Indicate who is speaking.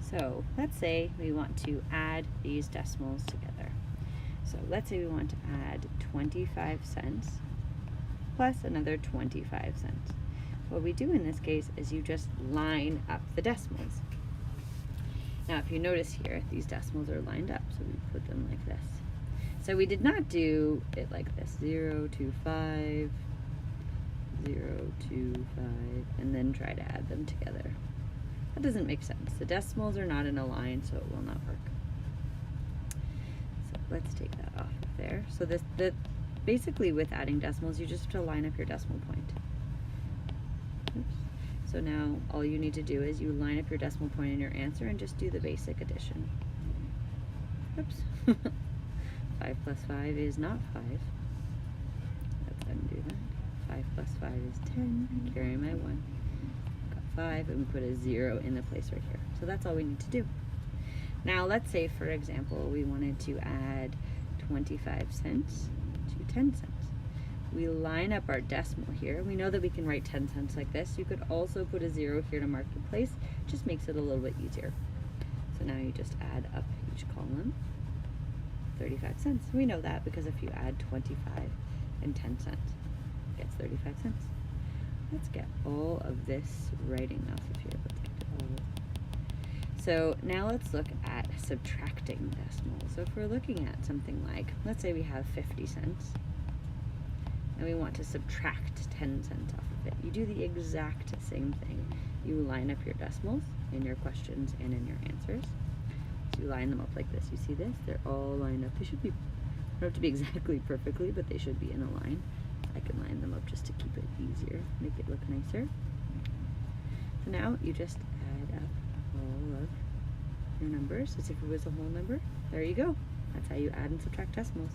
Speaker 1: So let's say we want to add these decimals together. So let's say we want to add 25 cents plus another 25 cents. What we do in this case is you just line up the decimals. Now if you notice here, these decimals are lined up, so we put them like this. So we did not do it like this, 0 to 5, 0 to 5, and then try to add them together. That doesn't make sense. The decimals are not in a line, so it will not work. So let's take that off of there. So basically with adding decimals, you just have to line up your decimal point. Oops. So now all you need to do is you line up your decimal point in your answer and just do the basic addition. Oops. 5 plus 5 is not 5. Let's undo that. 5 plus 5 is 10. Carry my 1. Got 5, and we put a 0 in the place right here. So that's all we need to do. Now let's say, for example, we wanted to add 25 cents to 10 cents. We line up our decimal here. We know that we can write 10 cents like this. You could also put a 0 here to mark the place. It just makes it a little bit easier. So now you just add up each column. 35 cents. We know that because if you add 25 and 10 cents, it gets 35 cents. Let's get all of this writing off of here. So now let's look at subtracting decimals. So if we're looking at something like, let's say we have 50 cents, and we want to subtract 10 cents off of it. You do the exact same thing. You line up your decimals in your questions and in your answers. You line them up like this. You see this? They're all lined up. They should be, don't have to be exactly perfectly, but they should be in a line. I can line them up just to keep it easier, make it look nicer. So now you just add up all of your numbers as if it was a whole number. There you go. That's how you add and subtract decimals.